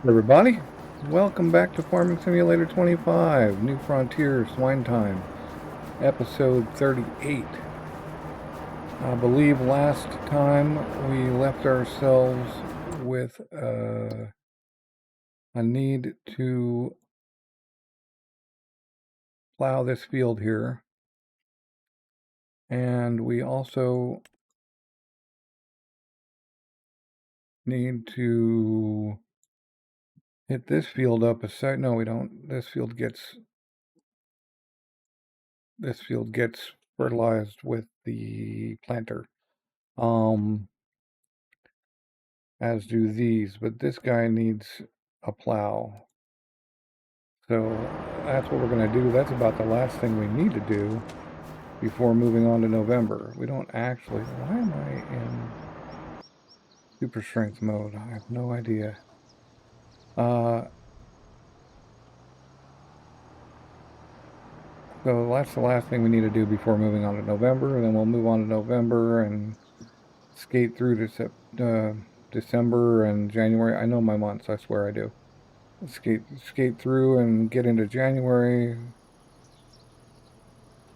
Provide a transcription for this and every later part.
Everybody, welcome back to Farming Simulator 25, New Frontier Swine Time, episode 38. I believe last time we left ourselves with a need to plow this field here, and we also need to hit this field up a sec. No, we don't. This field gets fertilized with the planter. As do these, but this guy needs a plow. So that's what we're going to do. That's about the last thing we need to do before moving on to November. We don't actually... Why am I in super strength mode? I have no idea. So that's the last thing we need to do before moving on to November, and then we'll move on to November and skate through to December and January. I know my months, I swear I do. Skate through and get into January,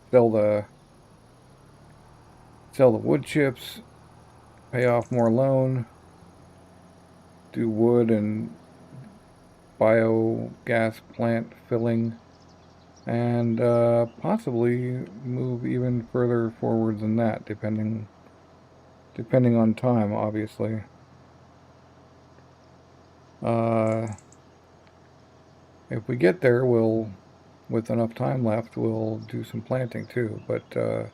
sell the wood chips, pay off more loan, do wood and biogas plant filling, and possibly move even further forward than that, depending on time, obviously. If we get there, with enough time left, we'll do some planting too, but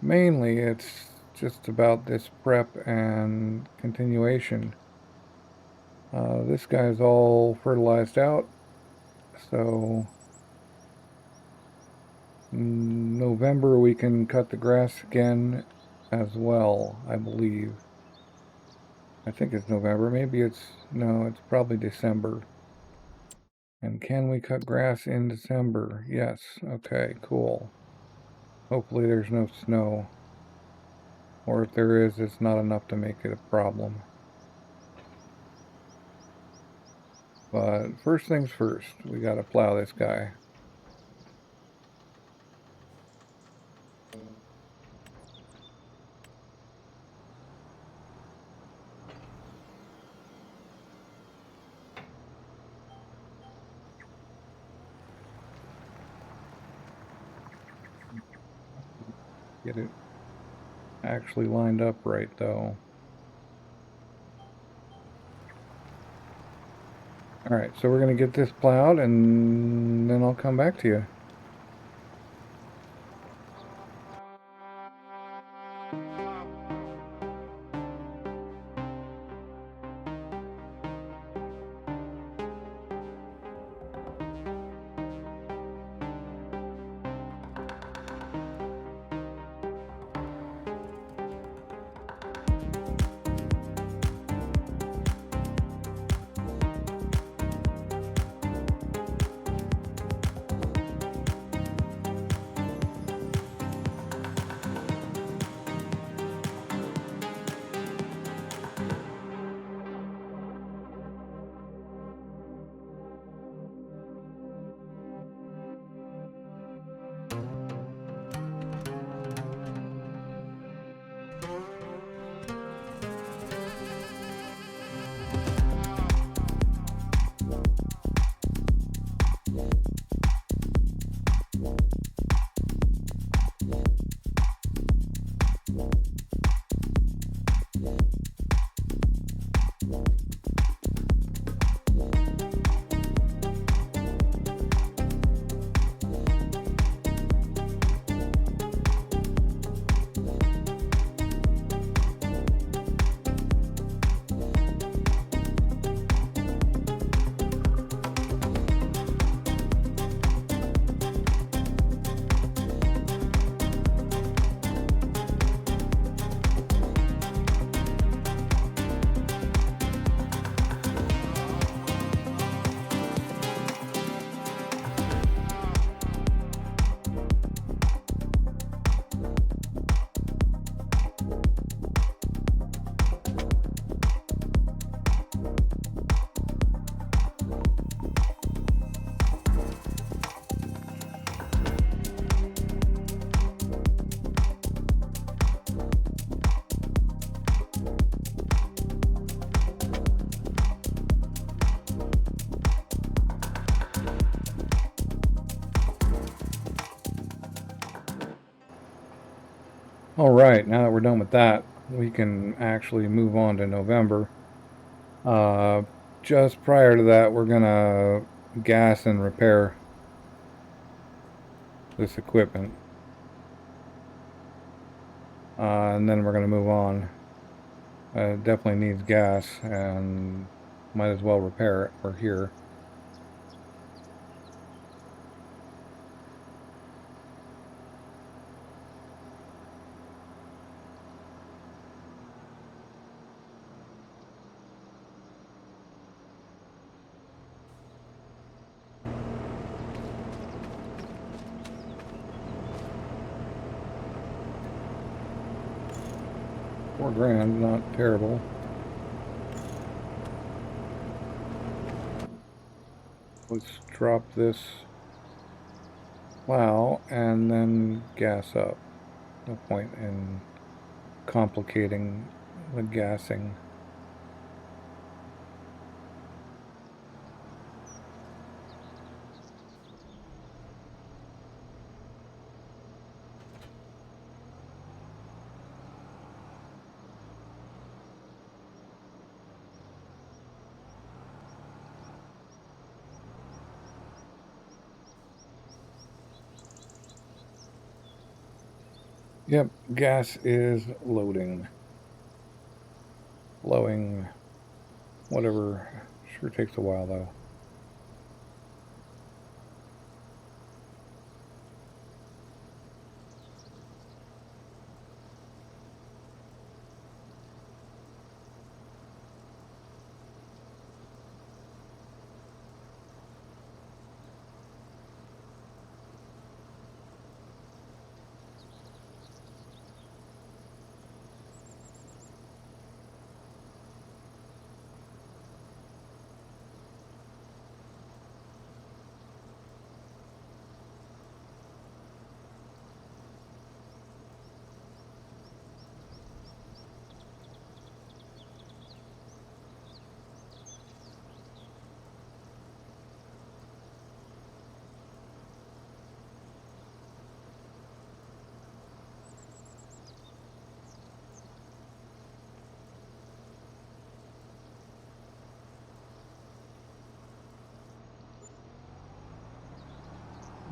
mainly it's just about this prep and continuation. This guy's all fertilized out, so in November we can cut the grass again as well, I believe. I think it's November. Maybe no, it's probably December. And can we cut grass in December? Yes. Okay, cool. Hopefully there's no snow. Or if there is, it's not enough to make it a problem. But first things first, we gotta plow this guy. Get it actually lined up right, though. Alright, so we're going to get this plowed, and then I'll come back to you. Alright, now that we're done with that, we can actually move on to November. Just prior to that, we're gonna gas and repair this equipment. And then we're gonna move on. It definitely needs gas, and might as well repair it. We're here. $4,000, not terrible. Let's drop this plow and then gas up. No point in complicating the gassing. Yep, gas is loading. Flowing. Whatever. Sure takes a while though.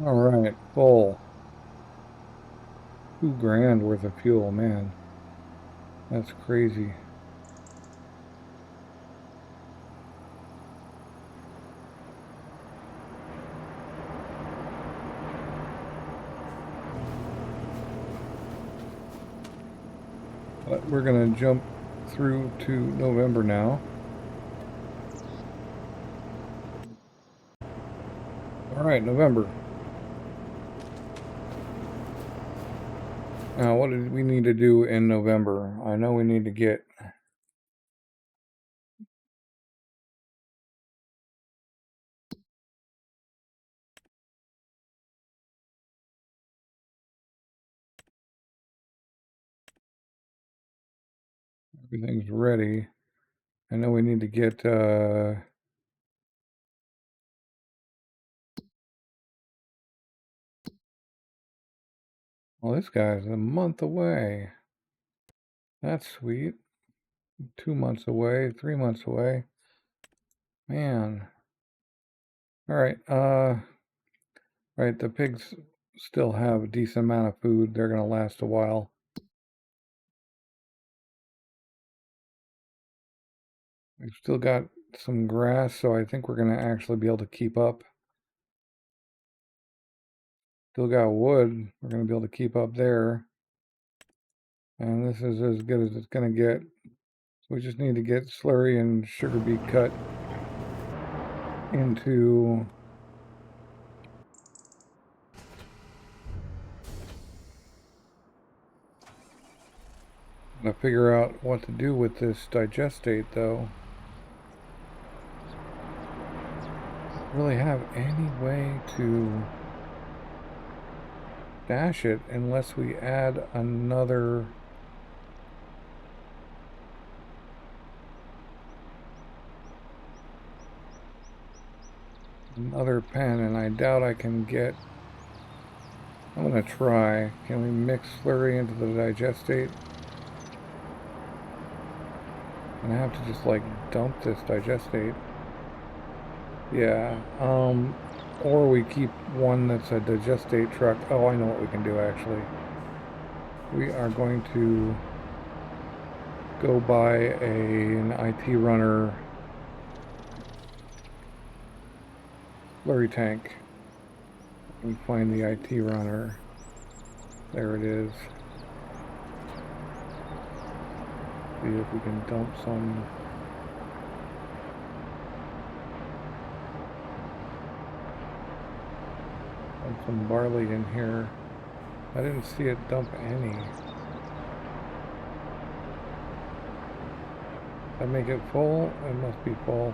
Alright, full. $2,000 worth of fuel, man. That's crazy. But we're gonna jump through to November now. Alright, November. Now, what did we need to do in November? I know we need to get everything's ready. I know we need to get well, this guy's a month away. That's sweet. 2 months away, 3 months away. Man. Alright, right, the pigs still have a decent amount of food. They're gonna last a while. We've still got some grass, so I think we're gonna actually be able to keep up. Still got wood. We're gonna be able to keep up there. And this is as good as it's gonna get. So we just need to get slurry and sugar beet cut into to figure out what to do with this digestate though. Don't really have any way to dash it unless we add another pen, and I doubt I can get I'm gonna try. Can we mix slurry into the digestate? And I have to just like dump this digestate. Yeah, or we keep one that's a digestate truck. Oh, I know what we can do actually. We are going to go buy an IT runner slurry tank and find the IT runner. There it is. See if we can dump some. Dump some barley in here. I didn't see it dump any. I make it full? It must be full.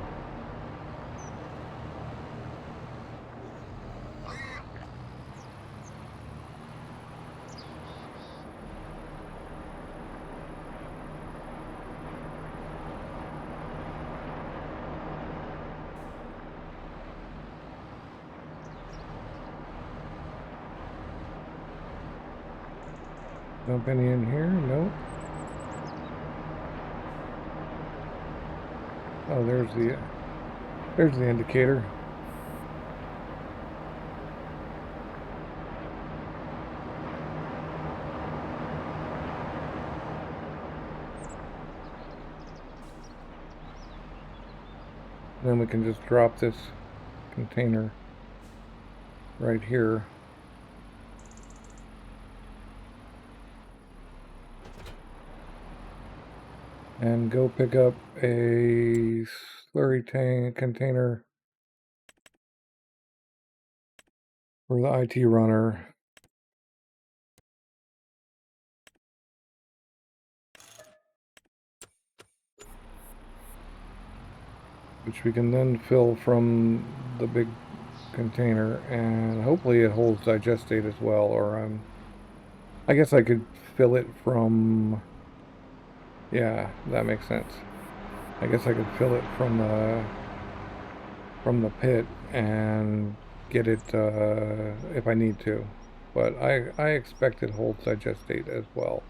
Dump any in here? Nope. Oh, there's the indicator. Then we can just drop this container right here. And go pick up a slurry tank container for the IT runner. Which we can then fill from the big container, and hopefully it holds digestate as well, or I guess I could fill it from, yeah, that makes sense. I guess I could fill it from the pit and get it if I need to, but I expect it holds digestate as well.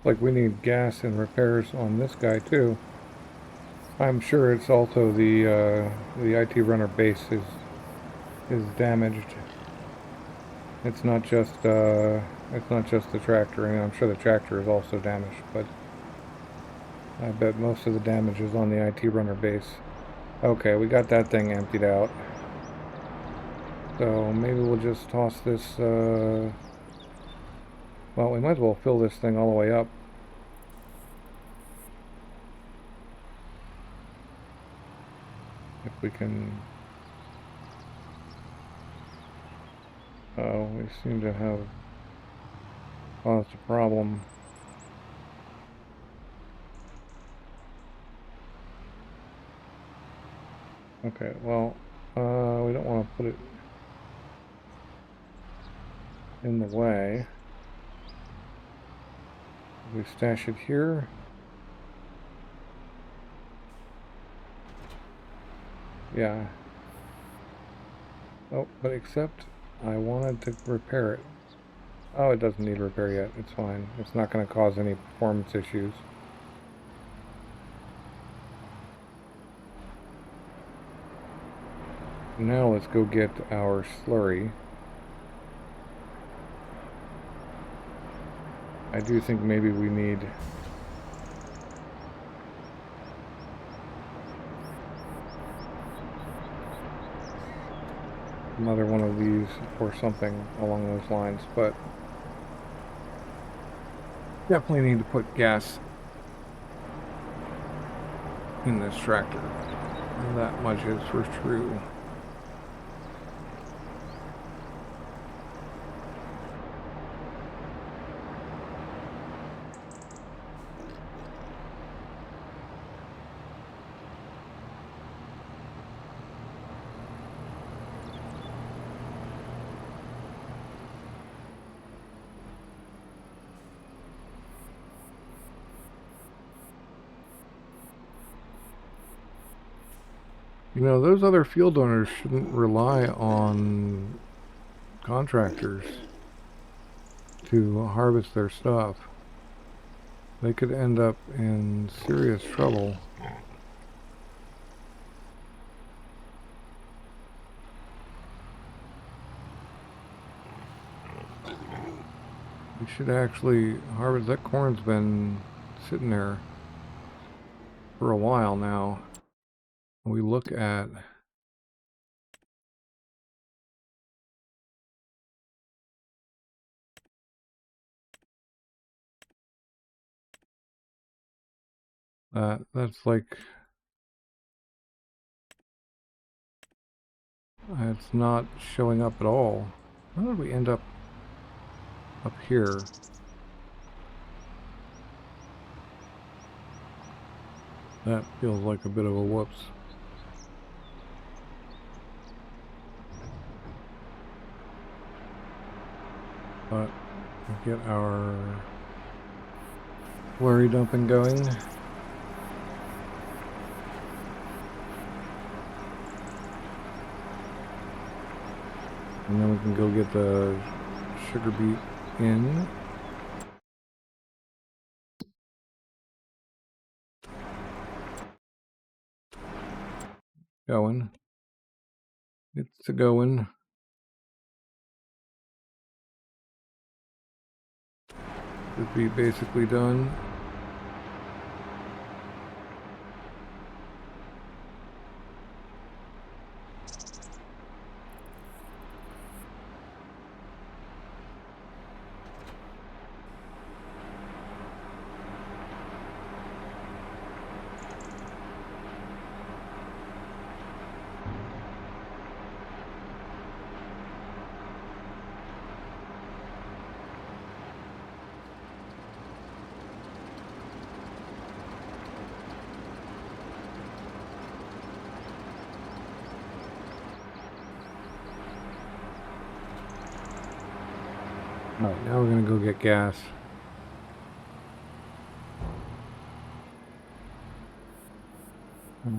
Like we need gas and repairs on this guy too. I'm sure it's also the IT runner base is damaged. It's not just the tractor. I mean, I'm sure the tractor is also damaged, but I bet most of the damage is on the IT runner base. Okay, we got that thing emptied out. So maybe we'll just toss this, well, we might as well fill this thing all the way up. If we can... Oh, we seem to have caused a problem. Okay, well, we don't want to put it in the way. We stash it here. Yeah. Oh, but except I wanted to repair it. Oh, it doesn't need repair yet. It's fine. It's not going to cause any performance issues. Now let's go get our slurry. I do think maybe we need another one of these or something along those lines, but Definitely need to put gas in this tractor. That much is for true. You know, those other field owners shouldn't rely on contractors to harvest their stuff. They could end up in serious trouble. We should actually harvest. That corn's been sitting there for a while now. We look at that. That's like, it's not showing up at all. How did we end up here? That feels like a bit of a whoops. But we'll get our slurry dumping going. And then we can go get the sugar beet in. Going. It's a going. Should be basically done. Alright, now we're gonna go get gas. I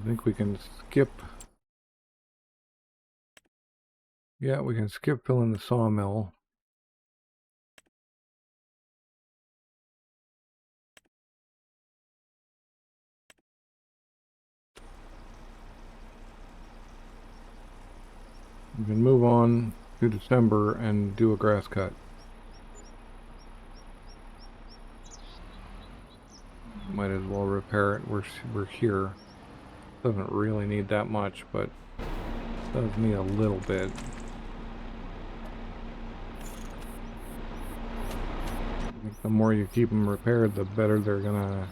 think we can skip. Yeah, we can skip filling the sawmill. We can move on to December and do a grass cut. Might as well repair it. We're here. Doesn't really need that much, but does need a little bit. The more you keep them repaired, the better they're gonna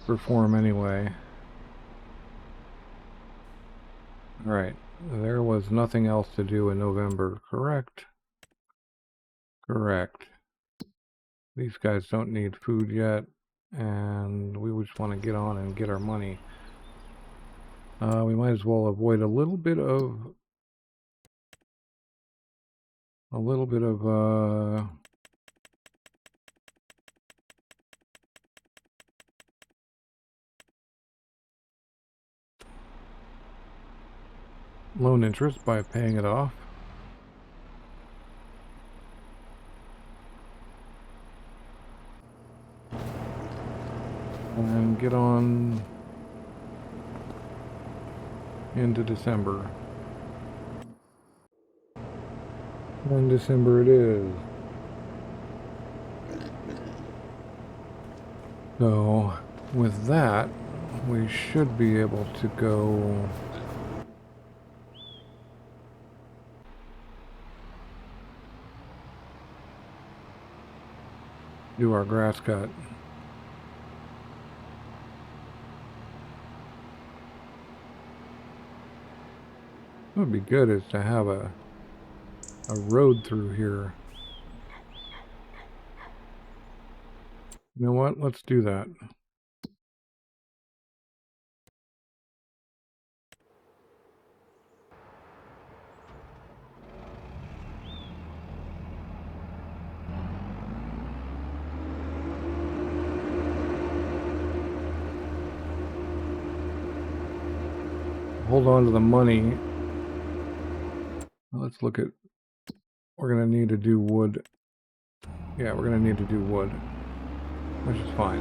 perform anyway. Alright, there was nothing else to do in November, correct? Correct. These guys don't need food yet, and we just want to get on and get our money. We might as well avoid a little bit of loan interest by paying it off. And get on into December. And December it is. So, with that, we should be able to go do our grass cut. What would be good is to have a road through here. You know what? Let's do that. Hold on to the money. Let's look at, we're going to need to do wood. Yeah, we're going to need to do wood, which is fine.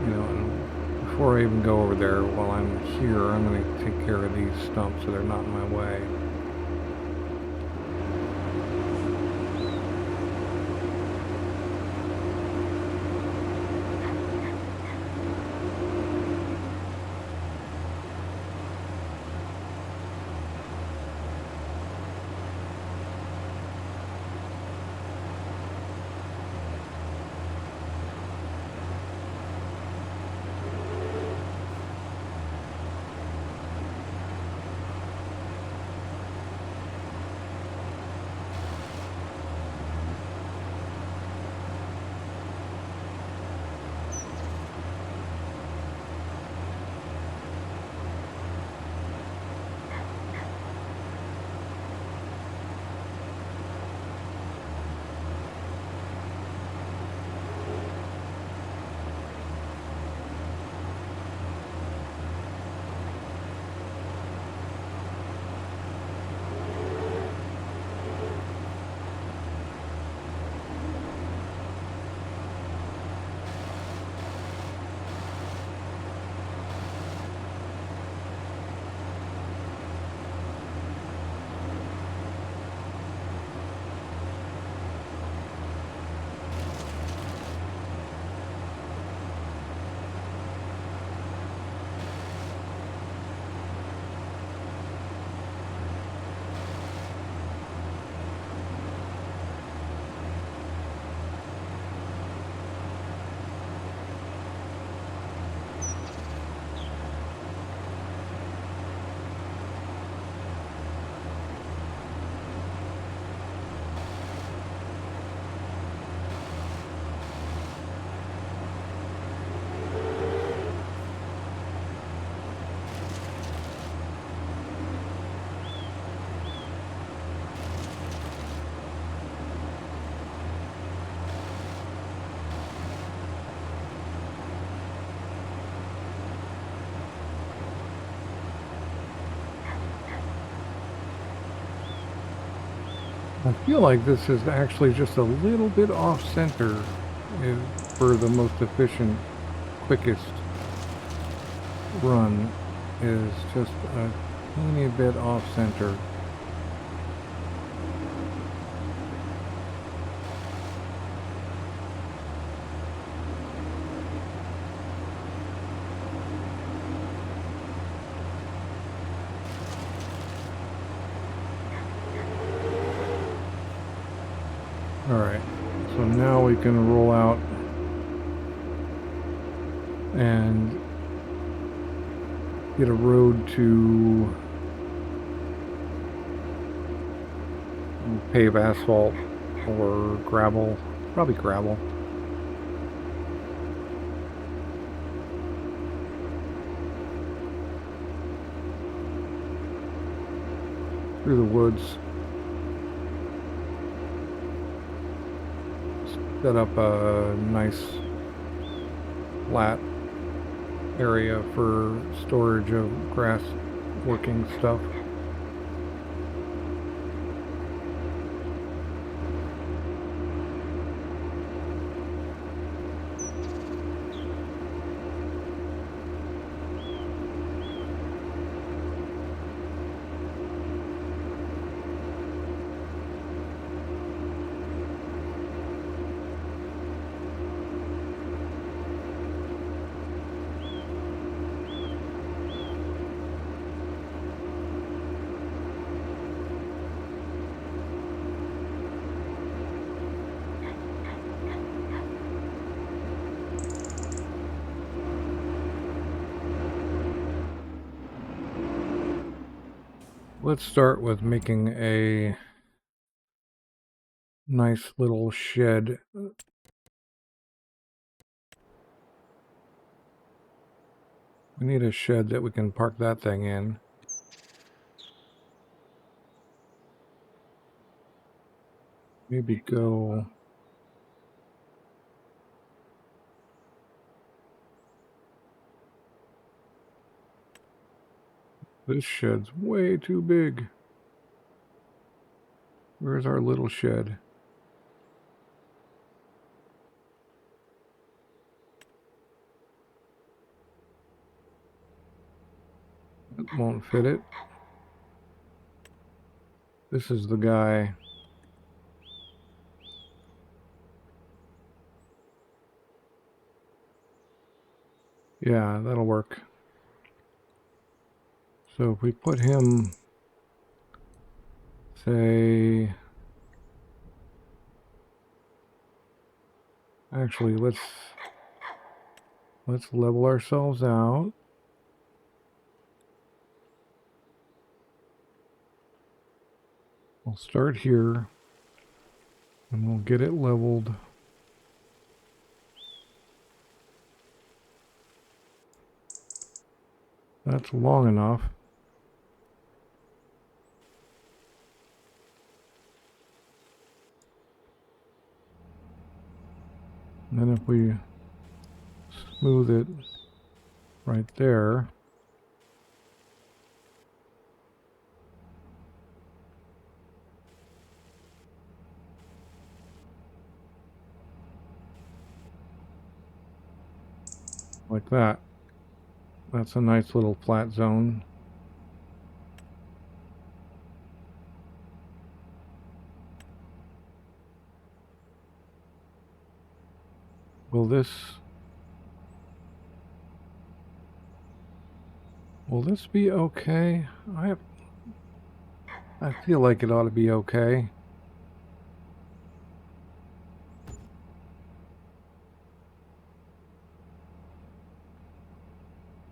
You know, and before I even go over there, while I'm here, I'm going to take care of these stumps so they're not in my way. I feel like this is actually just a little bit off center for the most efficient, quickest run is just a teeny bit off center. Alright, so now we can roll out and get a road to pave asphalt or gravel, probably gravel. Through the woods. Set up a nice flat area for storage of grass working stuff. Let's start with making a nice little shed. We need a shed that we can park that thing in. Maybe go... This shed's way too big. Where's our little shed? It won't fit it. This is the guy. Yeah, that'll work. So if we put him, say... Actually, let's level ourselves out. We'll start here, and we'll get it leveled. That's long enough. And then if we smooth it right there, like that. That's a nice little flat zone. Will this be okay? I feel like it ought to be okay.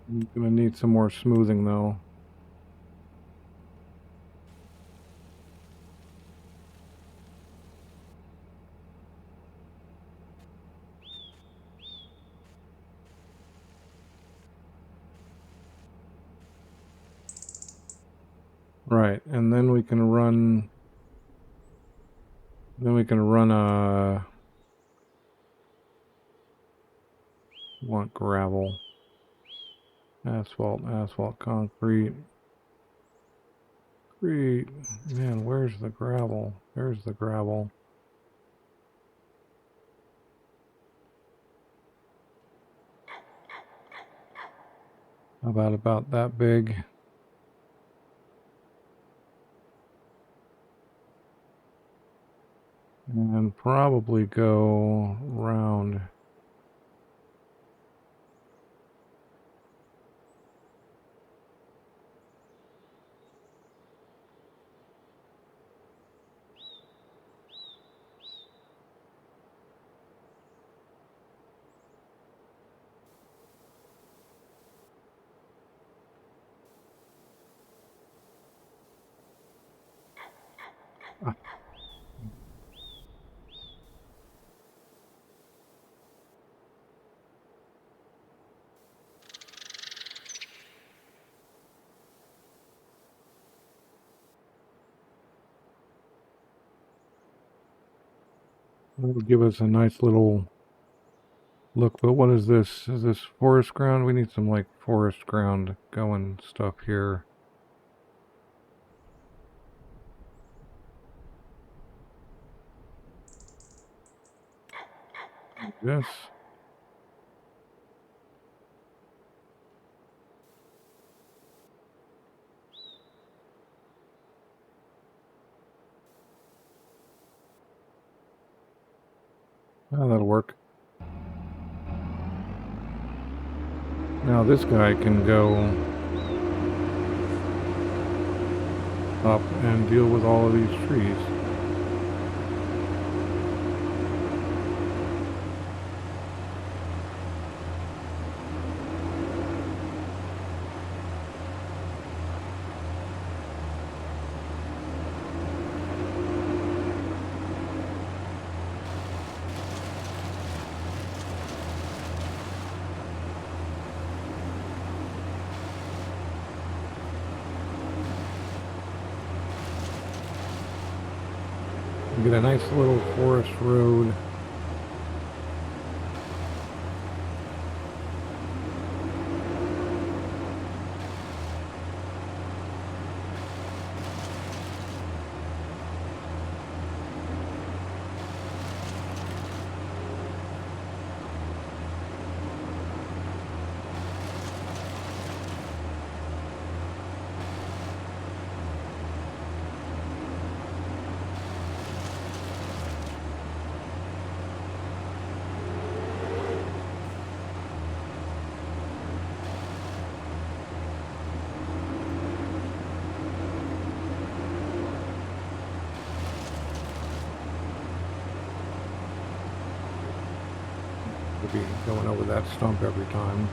I'm gonna need some more smoothing though. Right, and then we can run a want gravel, asphalt, concrete. Great. Man, where's the gravel? There's the gravel. About that big. And probably go round. That'll give us a nice little look, but what is this? Is this forest ground? We need some like forest ground going stuff here. Yes. Oh, that'll work. Now this guy can go up and deal with all of these trees. You get a nice little forest road. We'll be going over that stump every time.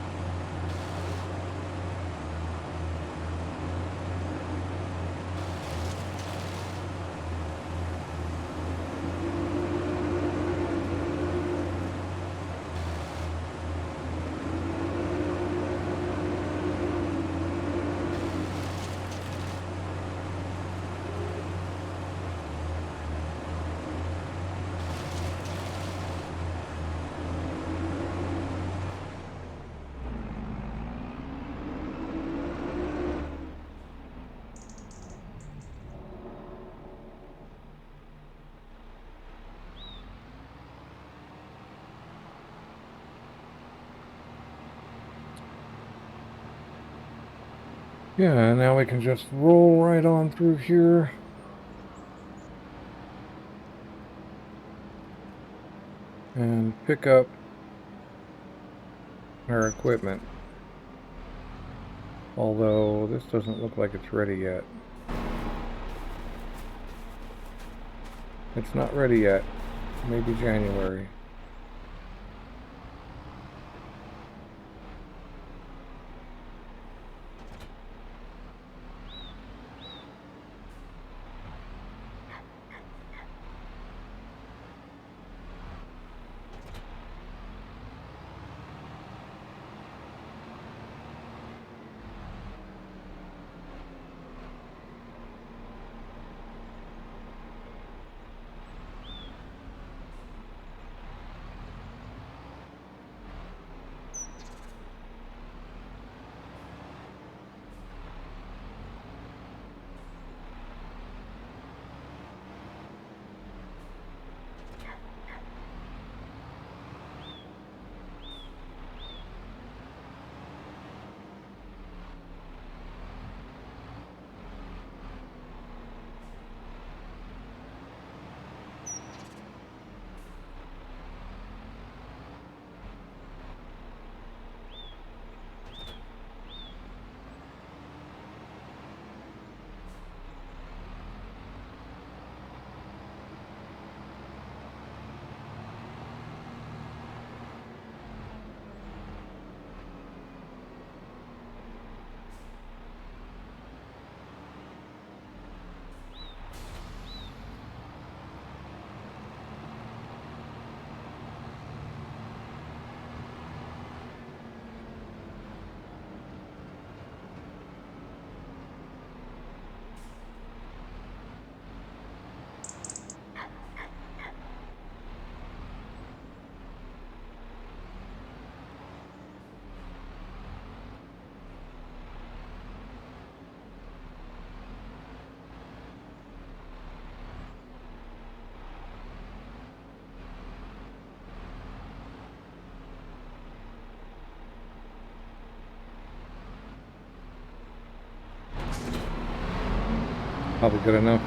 Yeah, now we can just roll right on through here. And pick up our equipment. Although this doesn't look like it's ready yet. It's not ready yet. Maybe January. Probably good enough.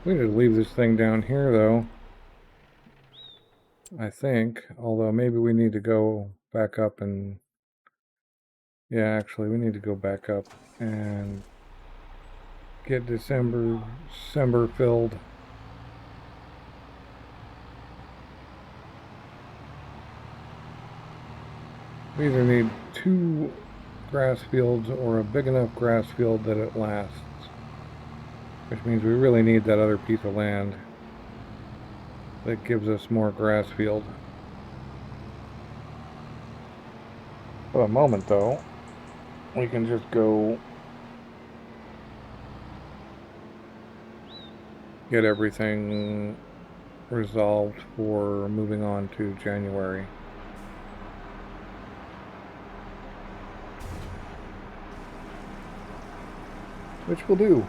We could leave this thing down here though. I think. Although maybe we need to go back up and... Yeah, actually we need to go back up and get December filled. We either need 2 grass fields or a big enough grass field that it lasts. Which means we really need that other piece of land that gives us more grass field. For the moment though, we can just go get everything resolved for moving on to January. Which we'll do.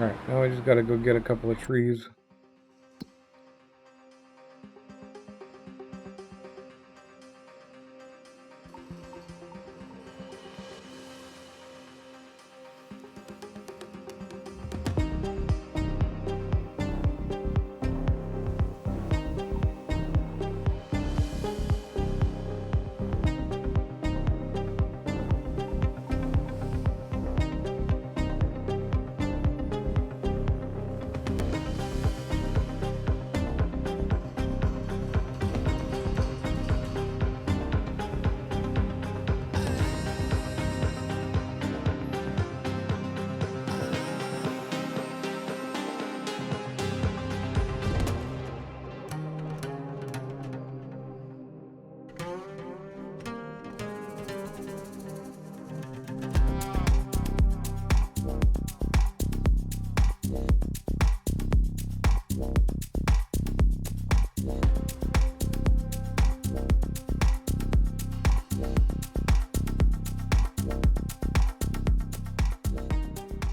Alright, now I just gotta go get a couple of trees.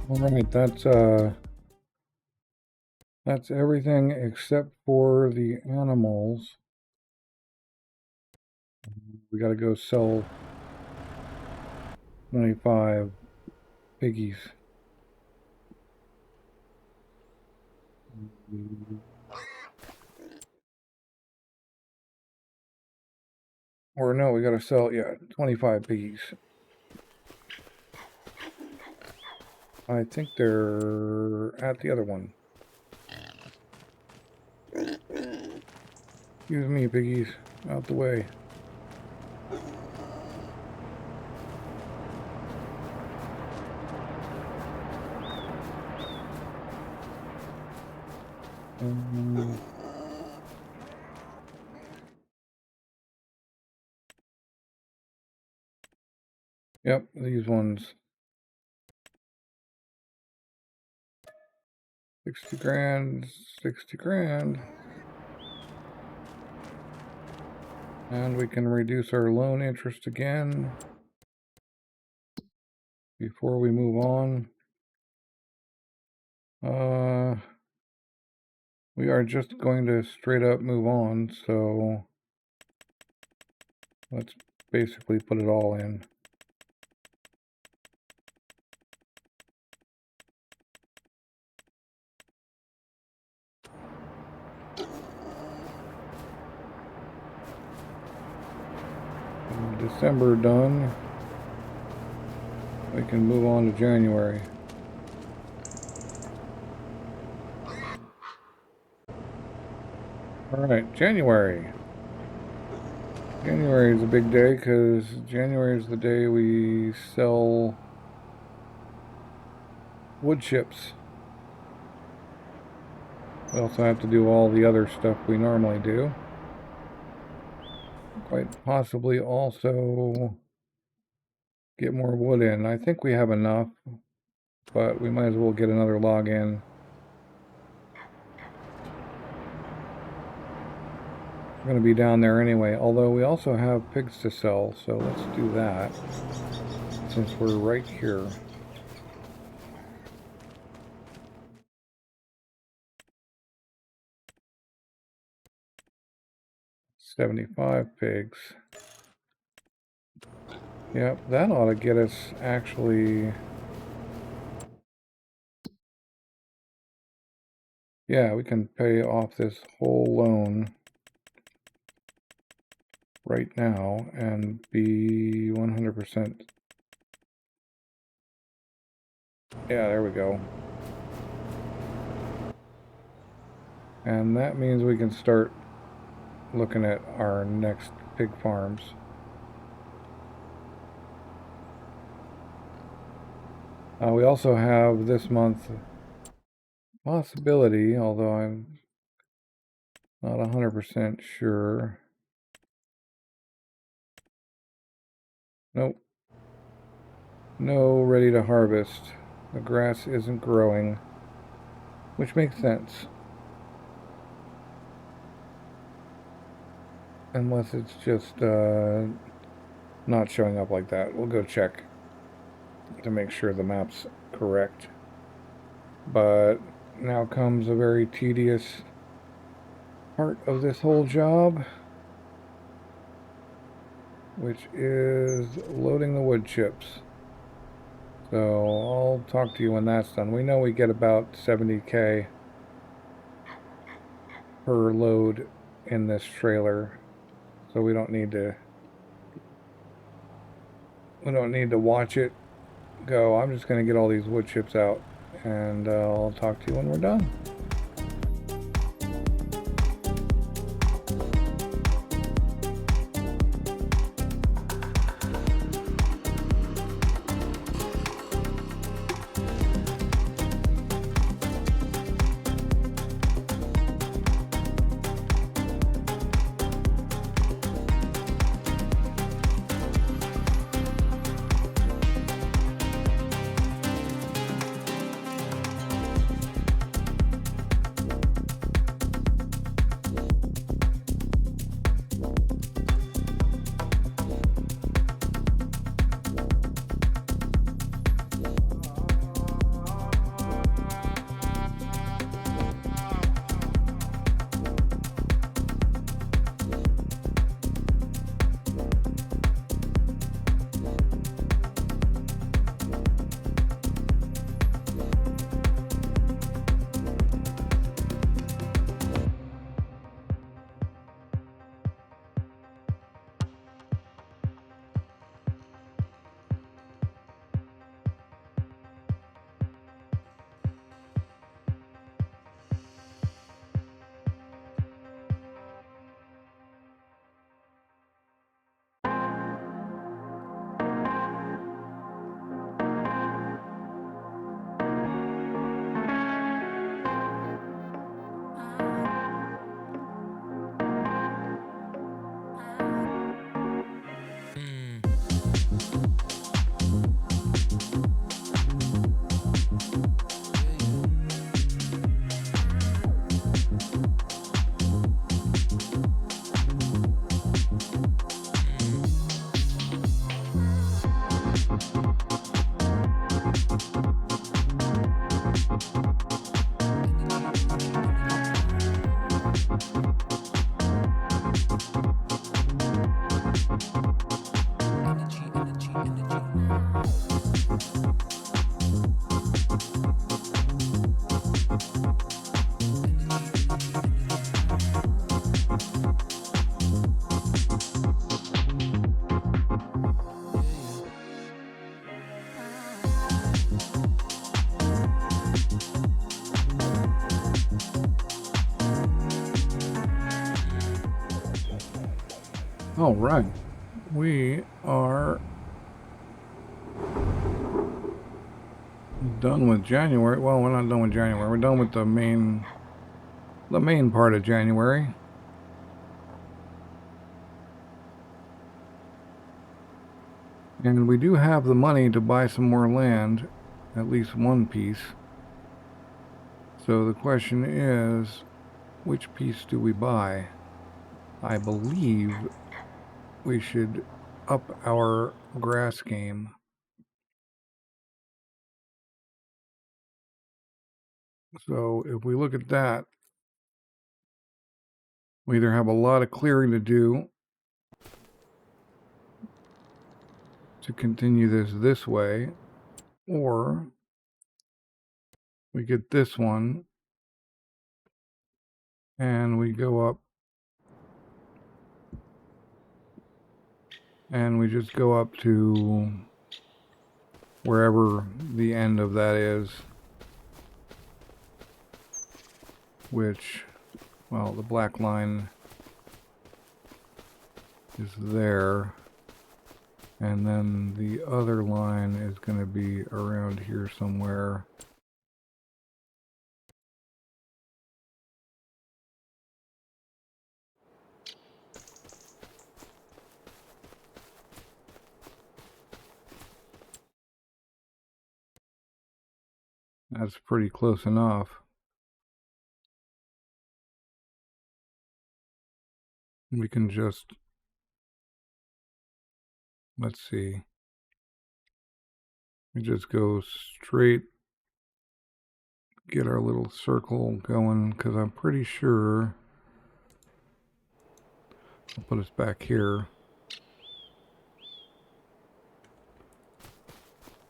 Alright, that's everything except for the animals. We gotta go sell 25 piggies. Or no, we gotta sell, yeah, 25 piggies. I think they're at the other one. Excuse me, piggies. Out the way. Yep, these ones. 60 grand, 60 grand. And we can reduce our loan interest again before we move on. We are just going to straight up move on, so let's basically put it all in. December done. We can move on to January. Alright, January. January is a big day because January is the day we sell wood chips. We also have to do all the other stuff we normally do. Quite possibly also get more wood in. I think we have enough, but we might as well get another log in. going to be down there anyway, although we also have pigs to sell, so let's do that since we're right here. $75 pigs. Yep, that ought to get us actually... Yeah, we can pay off this whole loan right now and be 100%. Yeah, there we go. And that means we can start looking at our next pig farms. We also have this month possibility, although I'm not 100% sure. Nope. No ready to harvest. The grass isn't growing, which makes sense. Unless it's just not showing up like that. We'll go check to make sure the map's correct. But now comes a very tedious part of this whole job, which is loading the wood chips. So I'll talk to you when that's done. We know we get about 70K per load in this trailer, so we don't need to watch it go. I'm just going to get all these wood chips out, and I'll talk to you when we're done. All right, we are done with January. Well, we're not done with January. We're done with the main part of January. And we do have the money to buy some more land, at least one piece. So the question is, which piece do we buy? I believe we should up our grass game. So if we look at that, we either have a lot of clearing to do to continue this way, or we get this one and we go up and we just go up to wherever the end of that is, which, well, the black line is there, and then the other line is going to be around here somewhere. That's pretty close enough. We can just, let's see, we just go straight, get our little circle going, because I'm pretty sure, I'll put us back here.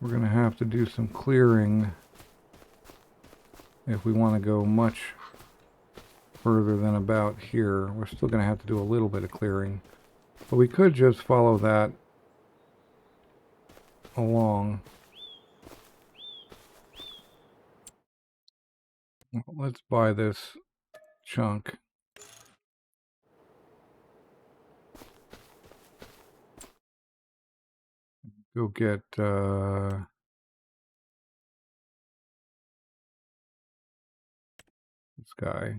We're going to have to do some clearing if we want to go much further than about here. We're still going to have to do a little bit of clearing, but we could just follow that along. Let's buy this chunk. Go get this guy.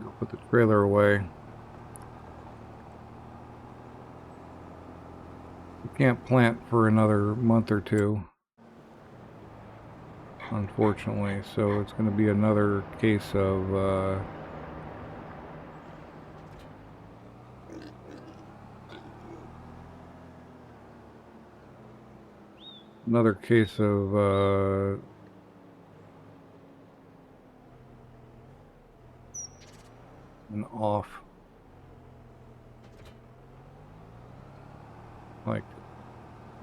Go put the trailer away. We can't plant for another month or two, unfortunately, so it's going to be another case of an off, like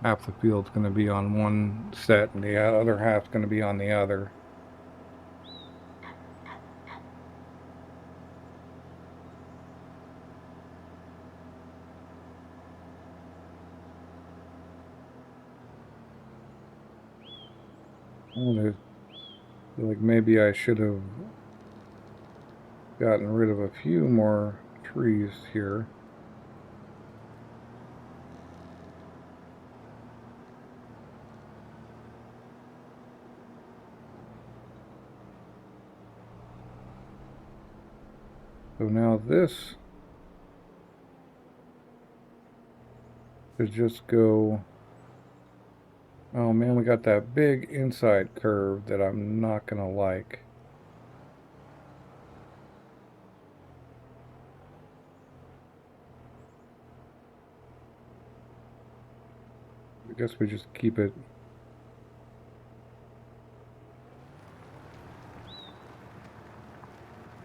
half the field's going to be on one set and the other half's going to be on the other. I feel like maybe I should have gotten rid of a few more trees here. So now this should just go. Oh man, we got that big inside curve that I'm not gonna like. I guess we just keep it.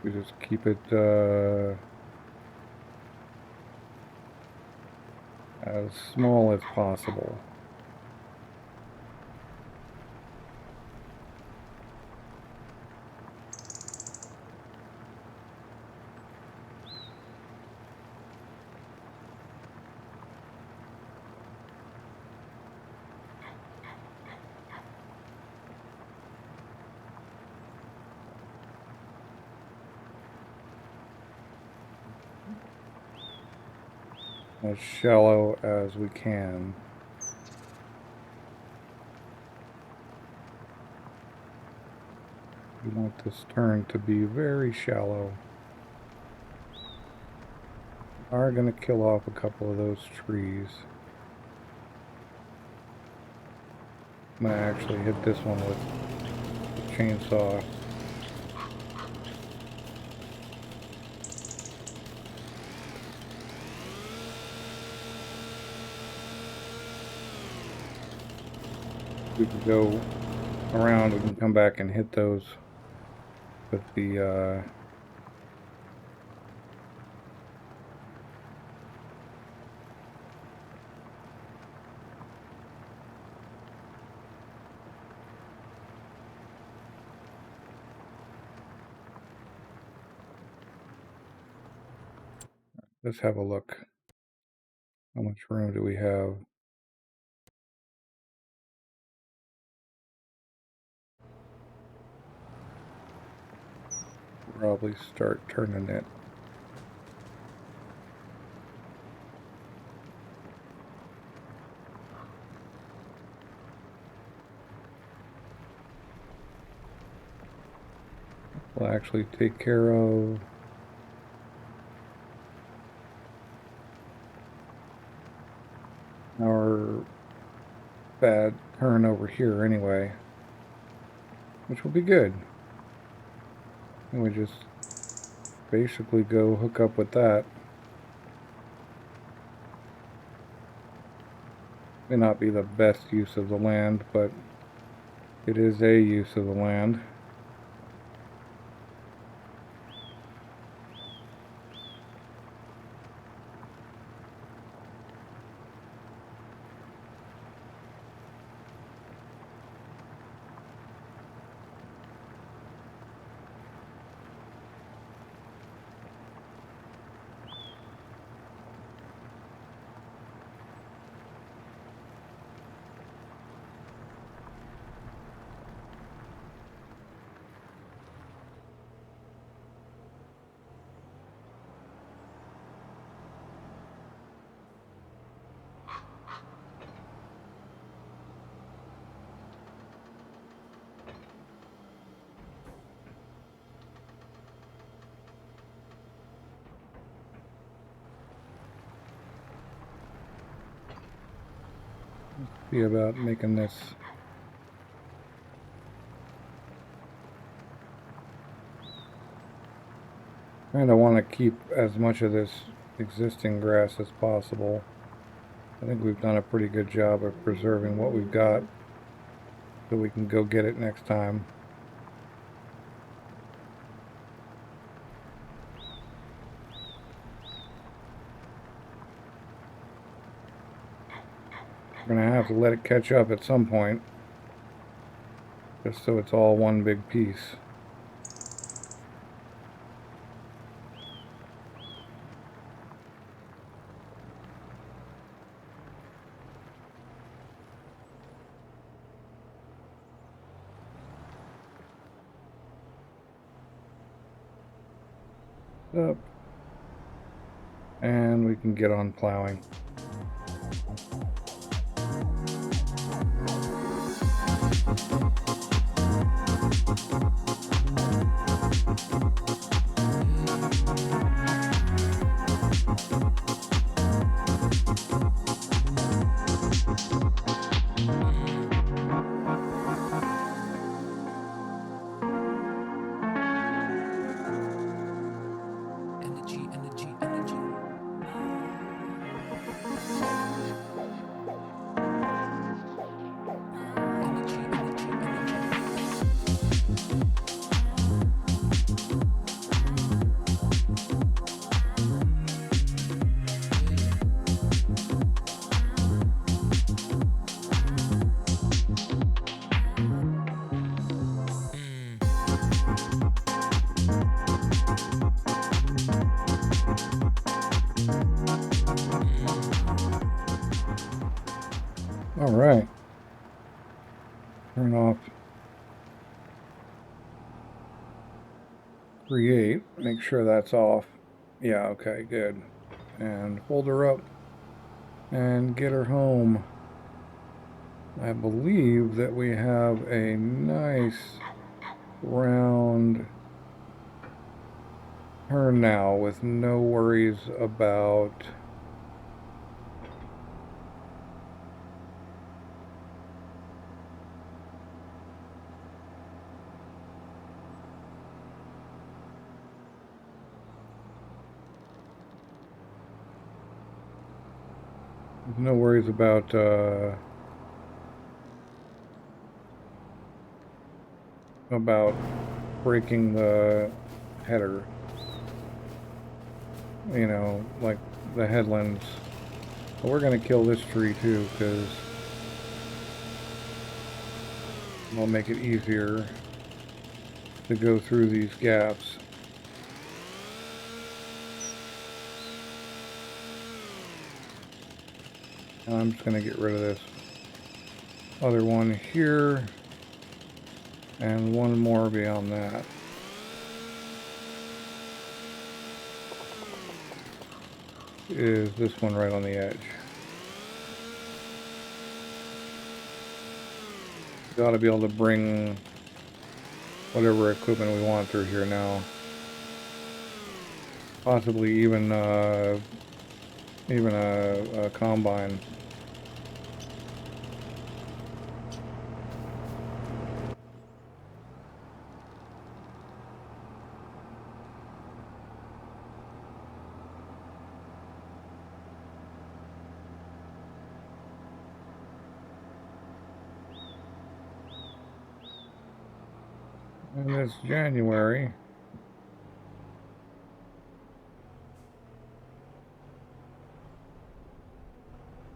We just keep it as small as possible. As shallow as we can. We want this turn to be very shallow. We are going to kill off a couple of those trees. I'm going to actually hit this one with the chainsaw. we can go around, we can come back and hit those with the let's have a look. How much room do we have? Probably start turning it. We'll actually take care of our bad turn over here anyway, which will be good. And we just basically go hook up with that. May not be the best use of the land, but it is a use of the land. See about making this kind of want to keep as much of this existing grass as possible. I think we've done a pretty good job of preserving what we've got so we can go get it next time. We're going to have to let it catch up at some point, just so it's all one big piece. Up. And we can get on plowing. All right. Turn off create. Make sure that's off. Yeah, okay, good. And hold her up and get her home. I believe that we have a nice round turn now with no worries about about breaking the header. You know, like the headlands. But we're gonna kill this tree too, because it'll make it easier to go through these gaps. I'm just gonna get rid of this other one here, and one more beyond that. Is this one right on the edge. We ought to be able to bring whatever equipment we want through here now. Possibly even a combine. And it's January.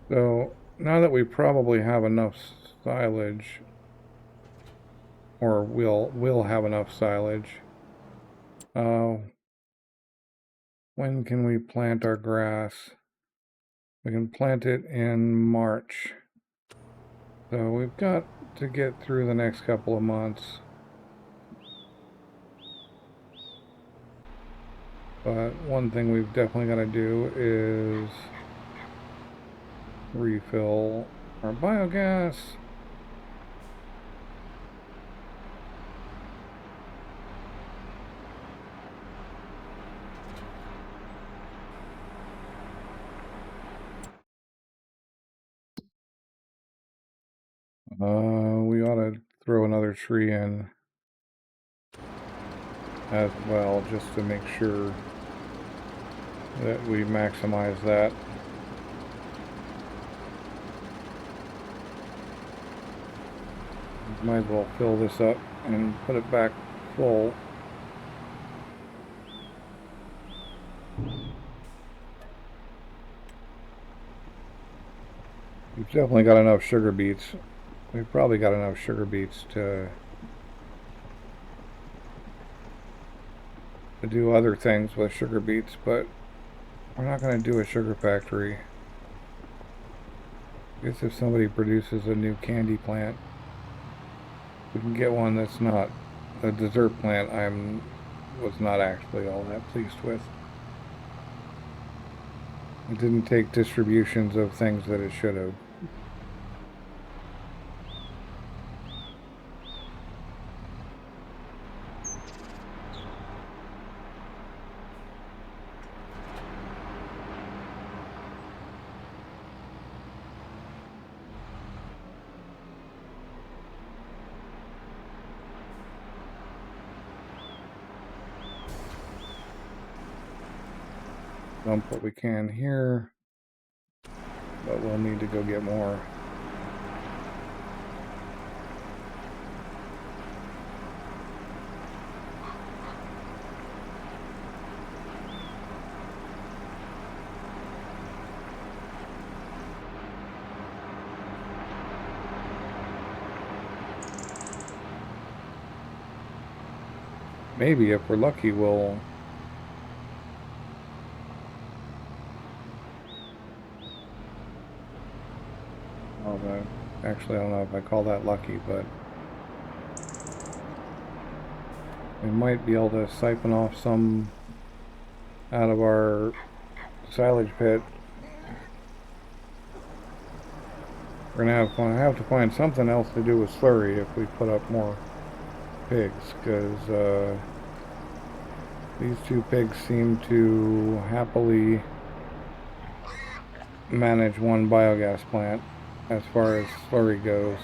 So now that we probably have enough silage, or we'll have enough silage, when can we plant our grass? We can plant it in March. So we've got to get through the next couple of months. But one thing we've definitely got to do is refill our biogas. We ought to throw another tree in as well, just to make sure that we maximize that. Might as well fill this up and put it back full. We've definitely got enough sugar beets. We've probably got enough sugar beets to do other things with sugar beets, but we're not going to do a sugar factory. I guess if somebody produces a new candy plant, we can get one that's not a dessert plant. Was not actually all that pleased with. It didn't take distributions of things that it should have. Dump what we can here, but we'll need to go get more. Maybe if we're lucky, we'll actually, I don't know if I call that lucky, but we might be able to siphon off some out of our silage pit. We're gonna have to find something else to do with slurry if we put up more pigs, because these two pigs seem to happily manage one biogas plant as far as slurry goes.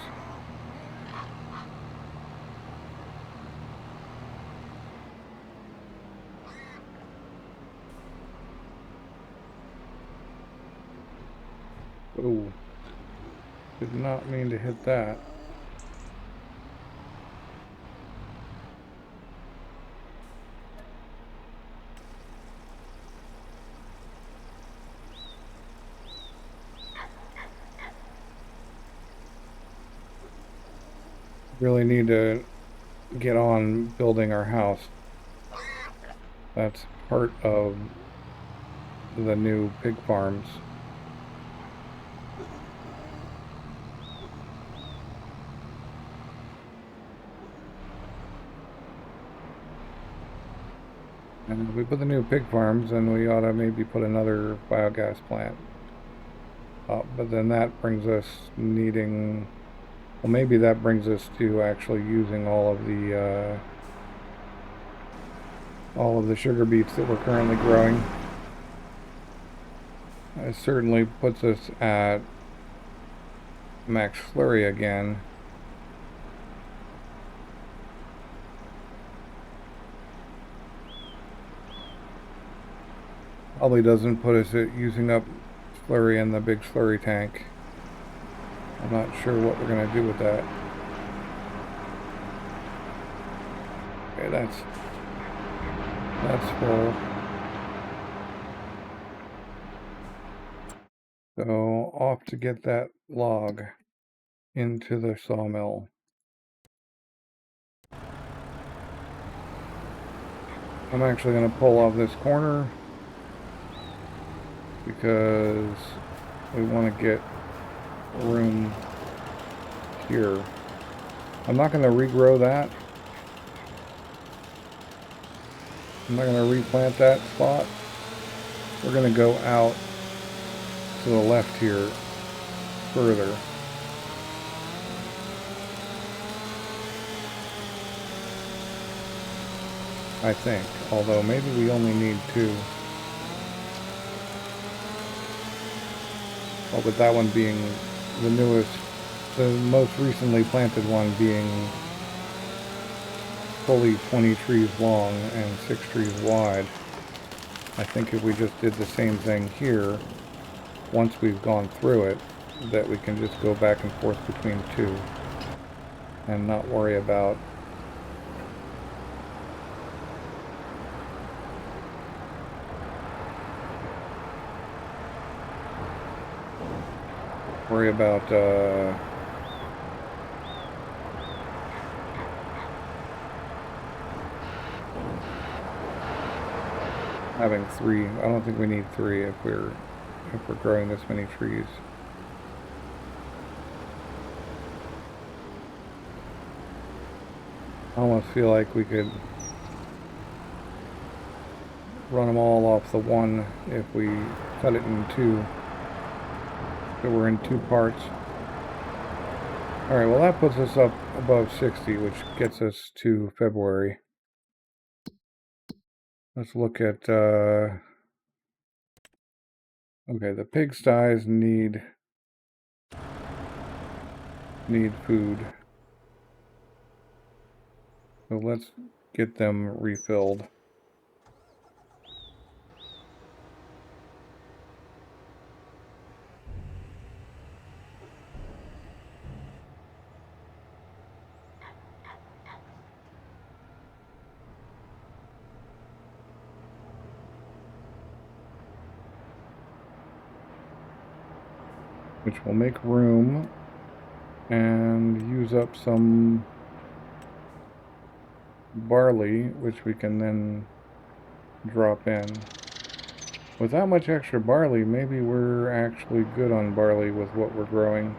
Oh, did not mean to hit that. really need to get on building our house. That's part of the new pig farms. And if we put the new pig farms, then we ought to maybe put another biogas plant up. But then that brings us needing, well, maybe that brings us to actually using all of the sugar beets that we're currently growing. It certainly puts us at max slurry again. Probably doesn't put us at using up slurry in the big slurry tank. I'm not sure what we're going to do with that. Okay, that's full. So off to get that log into the sawmill. I'm actually going to pull off this corner because we want to get room here. I'm not going to regrow that. I'm not going to replant that spot. We're going to go out to the left here further. I think, although maybe we only need 2. Oh, but that one being the newest, the most recently planted one being fully 20 trees long and 6 trees wide. I think if we just did the same thing here, once we've gone through it, that we can just go back and forth between 2 and not worry about having 3. I don't think we need 3 if we're growing this many trees. I almost feel like we could run them all off the one if we cut it in 2. So we're in 2 parts. Alright, well that puts us up above 60, which gets us to February. Let's look at, okay, the pigsties need food. So let's get them refilled. Which will make room and use up some barley, which we can then drop in. With that much extra barley, maybe we're actually good on barley with what we're growing.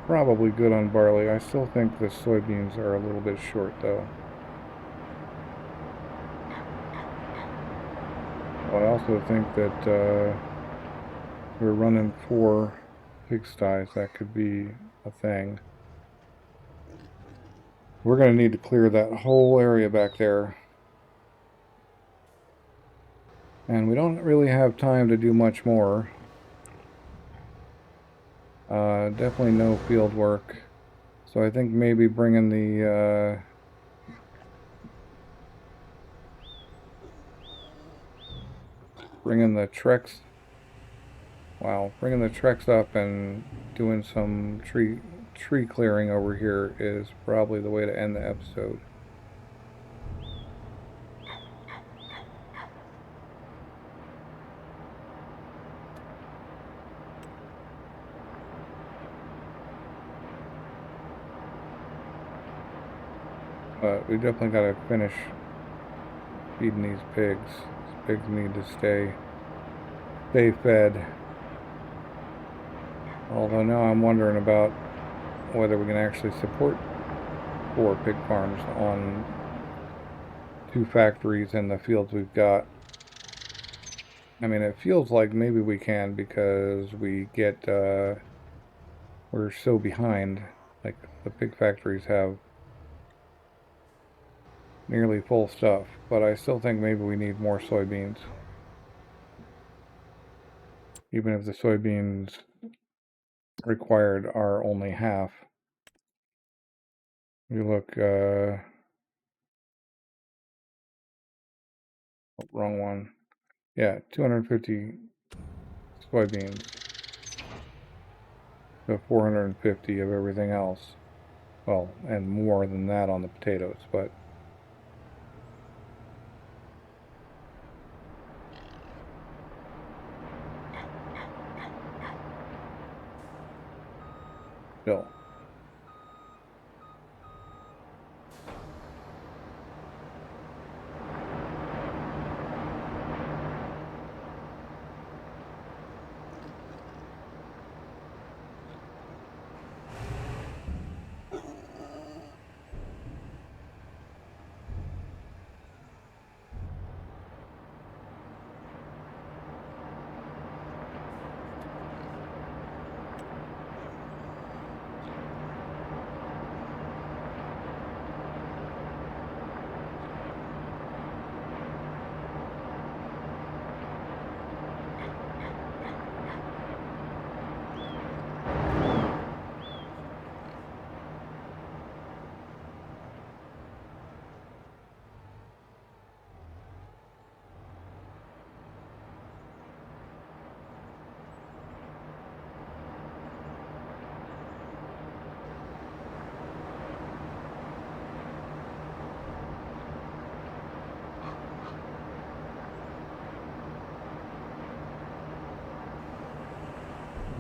Probably good on barley. I still think the soybeans are a little bit short though. I also think that we're running 4 pigsties. That could be a thing. We're going to need to clear that whole area back there. And we don't really have time to do much more. Definitely no field work. So I think maybe bringing the bringing the Trex up and doing some tree clearing over here is probably the way to end the episode. But we definitely got to finish feeding these pigs. These pigs need to stay fed. Although now I'm wondering about whether we can actually support 4 pig farms on 2 factories and the fields we've got. I mean, it feels like maybe we can because we get, we're so behind. Like, the pig factories have nearly full stuff, but I still think maybe we need more soybeans. Even if the soybeans required are only half. You look, wrong one. Yeah, 250 soybeans. So 450 of everything else. Well, and more than that on the potatoes, but still.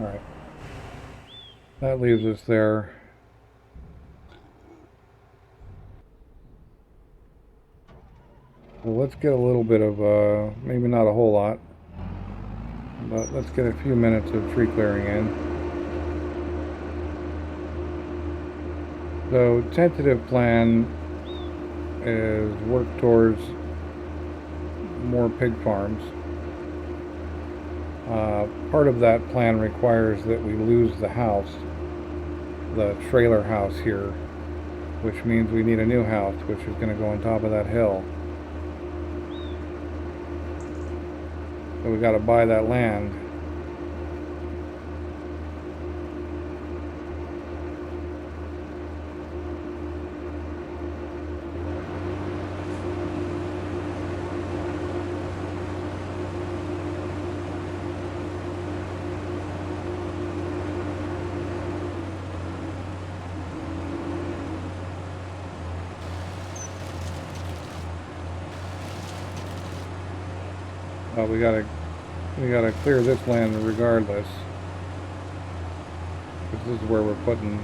All right. That leaves us there. Well, let's get a little bit of, maybe not a whole lot, but let's get a few minutes of tree clearing in. So, tentative plan is work towards more pig farms. Part of that plan requires that we lose the house, the trailer house here, which means we need a new house, which is going to go on top of that hill. So we got to buy that land. We gotta clear this land regardless. Because this is where we're putting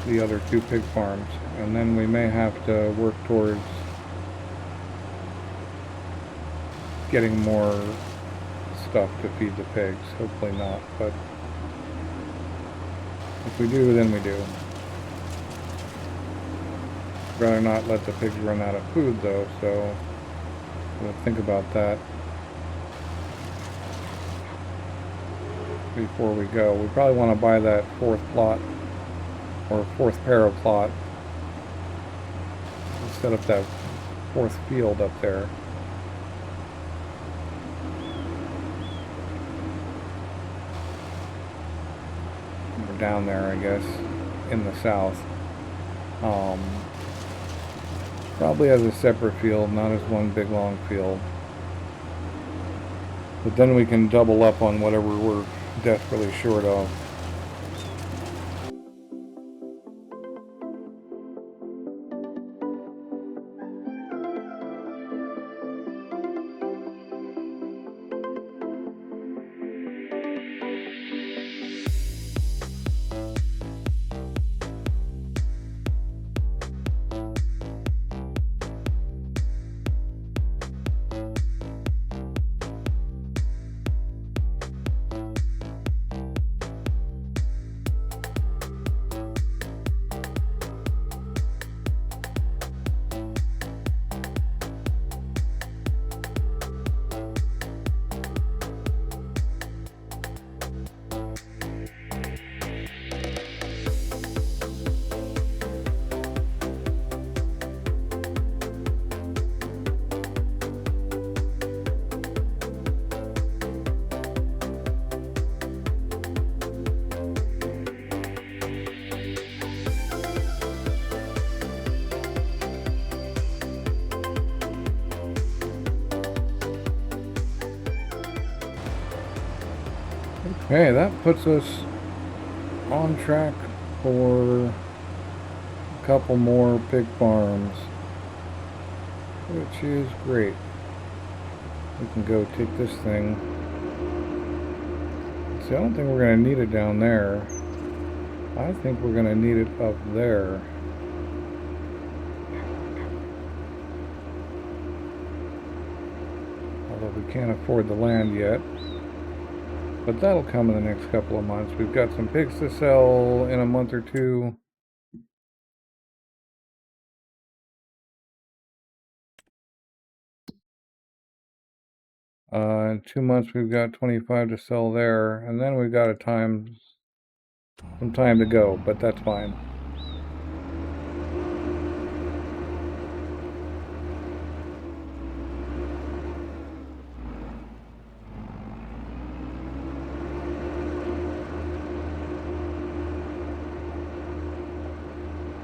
the other 2 pig farms. And then we may have to work towards getting more stuff to feed the pigs. Hopefully not, but if we do, then we do. Rather not let the pigs run out of food though, so we'll think about that before we go. We probably want to buy that 4th plot, or 4th pair of plot. We'll set up that 4th field up there. Or down there, I guess, in the south. Probably as a separate field, not as one big long field. But then we can double up on whatever we're desperately short of. Okay, that puts us on track for a couple more pig farms, which is great. We can go take this thing. See, I don't think we're going to need it down there. I think we're going to need it up there. Although we can't afford the land yet. But that'll come in the next couple of months. We've got some pigs to sell in a month or two. In 2 months we've got 25 to sell there, and then we've got some time to go, but that's fine.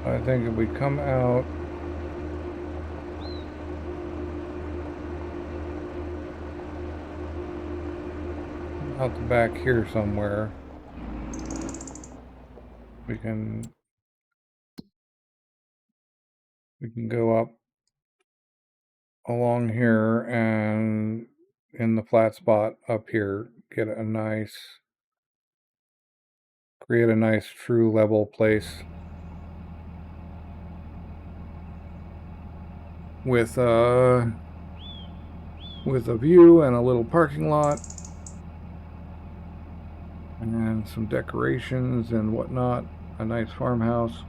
I think if we come out the back here somewhere, we can go up along here and in the flat spot up here create a nice true level place with a view and a little parking lot and some decorations and whatnot, a nice farmhouse.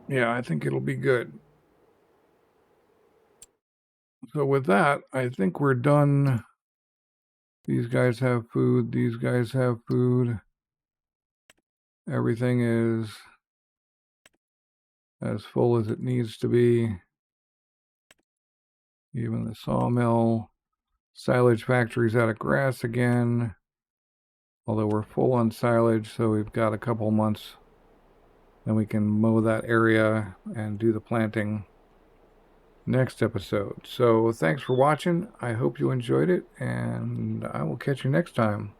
Yeah, I think it'll be good. So with that, I think we're done. These guys have food. These guys have food. Everything is as full as it needs to be. Even the sawmill. Silage factory's out of grass again. Although we're full on silage, so we've got a couple months. Then we can mow that area and do the planting next episode. So thanks for watching. I hope you enjoyed it, and I will catch you next time.